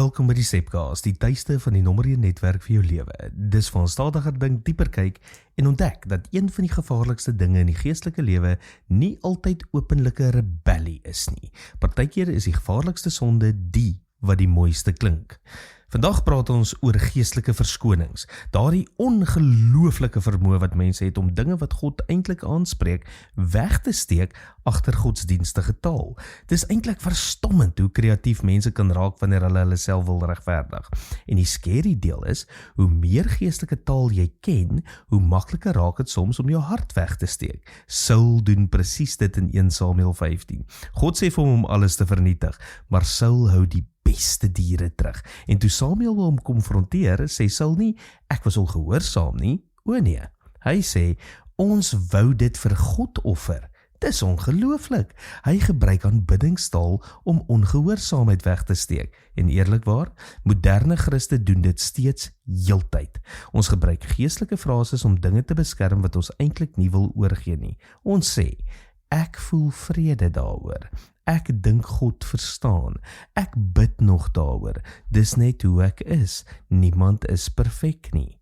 Welkom by die Sepcast, die tuiste van die nommer 1 netwerk vir jou lewe. Dis van stadiger dink, dieper kyk en ontdek dat een van die gevaarlikste dinge in die geestelike lewe nie altyd openlike rebellie is nie. Partykeer is die gevaarlikste sonde die wat die mooiste klink. Vandag praat ons oor geestelike verskonings, daardie ongelooflike vermoë wat mense het om dinge wat God eintlik aanspreek, weg te steek agter godsdienstige taal. Dis eintlik verstommend hoe kreatief mense kan raak wanneer hulle self wil regverdig. En die scary deel is, hoe meer geestelike taal jy ken, hoe makliker raak dit soms om jou hart weg te steek. Saul doen presies dit in 1 Samuel 15. God sê vir hom om alles te vernietig, maar Saul hou die beste diere terug. En toe Samuel hom konfronteer, sê Saul nie, ek was ongehoorsaam nie. O nee, hy sê, ons wou dit vir God offer. Dis ongelooflik. Hy gebruik aanbiddingstaal om ongehoorsaamheid weg te steek. En eerlikwaar, moderne Christen doen dit steeds heeltyd. Ons gebruik geestelike frases om dinge te beskerm wat ons eintlik nie wil oorgee nie. Ons sê, ek voel vrede daaroor. Ek dink God verstaan. Ek bid nog daaroor. Dis net hoe ek is. Niemand is perfek nie.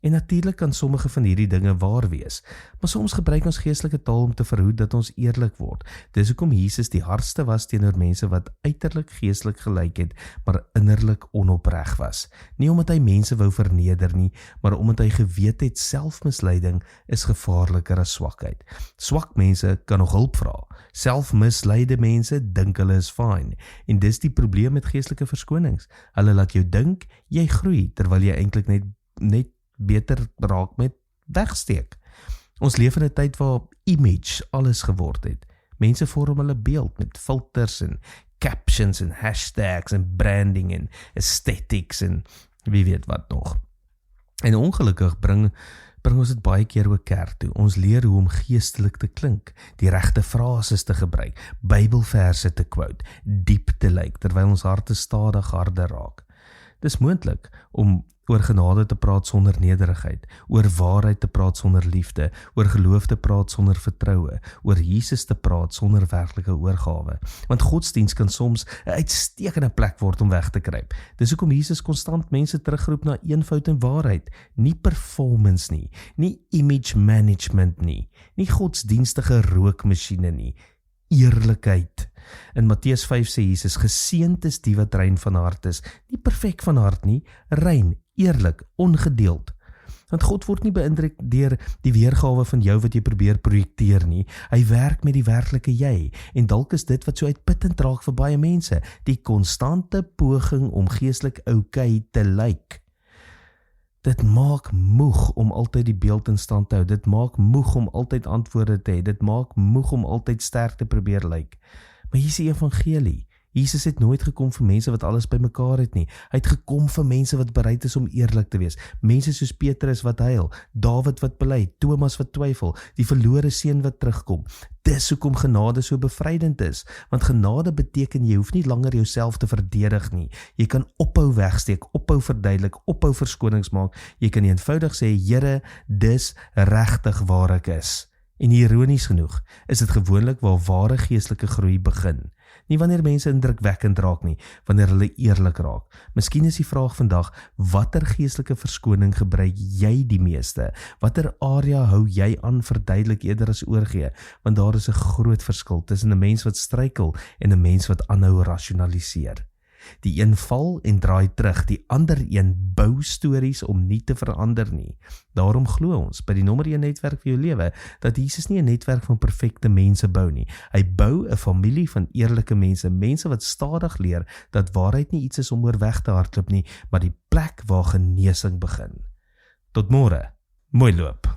En natuurlik kan sommige van hierdie dinge waar wees, maar soms gebruik ons geestelike taal om te verhoed dat ons eerlik word. Dis hoekom Jesus die hardste was teenoor mense wat uiterlik geestelik gelyk het, maar innerlik onopreg was. Nie omdat hy mense wou verneder nie, maar omdat hy geweet het selfmisleiding is gevaarliker as swakheid. Swak mense kan nog hulp vra. Selfmisleide mense dink hulle is fine. En dis die probleem met geestelike verskonings. Hulle laat jou dink jy groei, terwyl jy eintlik net beter raak met wegsteek. Ons leef in 'n tyd waar image alles geword het. Mense vorm hulle beeld met filters en captions en hashtags en branding en aesthetics en wie weet wat nog. En ongelukkig bring ons dit baie keer ook kerk toe. Ons leer hoe om geestelik te klink, die regte frases te gebruik, Bybelverse te quote, diep te lyk, terwyl ons harte stadig harder raak. Dis moontlik om oor genade te praat sonder nederigheid, oor waarheid te praat sonder liefde, oor geloof te praat sonder vertroue, oor Jesus te praat sonder werklike oorgawe. Want godsdienst kan soms 'n uitstekende plek word om weg te kruip. Dis hoekom Jesus konstant mense terugroep na eenvoud en waarheid, nie performance nie image management nie godsdienstige rookmasjiene nie, eerlikheid. In Matteus 5 sê Jesus, geseënd is die wat rein van hart is, nie perfek van hart nie, rein, eerlik, ongedeeld. Want God word nie beïndruk deur die weergawe van jou wat jy probeer projekteer nie. Hy werk met die werklike jy, en dalk is dit wat so uitputtend raak vir baie mense, die konstante poging om geestelik okay te lyk. Dit maak moeg om altyd die beeld in stand te hou, dit maak moeg om altyd antwoorde te hê, dit maak moeg om altyd sterk te probeer lyk. Maar hier is die evangelie. Jesus het nooit gekom vir mense wat alles bymekaar het nie. Hy het gekom vir mense wat bereid is om eerlik te wees. Mense soos Petrus wat huil, Dawid wat bely, Thomas wat twyfel, die verlore seun wat terugkom. Dis hoekom genade so bevrydend is, want genade beteken jy hoef nie langer jouself te verdedig nie. Jy kan ophou wegsteek, ophou verduidelik, ophou verskonings maak. Jy kan eenvoudig sê, Here, dis regtig waar ek is. En ironies genoeg, is dit gewoonlik waar ware geestelike groei begin. Nie wanneer mense indrukwekkend raak nie, wanneer hulle eerlik raak. Miskien is die vraag vandag, watter geestelike verskoning gebruik jy die meeste? Watter area hou jy aan verduidelik eerder as oorgee? Want daar is 'n groot verskil tussen 'n mens wat struikel en 'n mens wat aanhou rasionaliseer. Die een val en draai terug, die ander een bou stories om nie te verander nie. Daarom glo ons by die nommer 1 netwerk vir jou lewe, dat Jesus nie 'n netwerk van perfekte mense bou nie. Hy bou 'n familie van eerlike mense, mense wat stadig leer dat waarheid nie iets is om oor weg te hardloop nie, maar die plek waar genesing begin. Tot môre, mooi loop.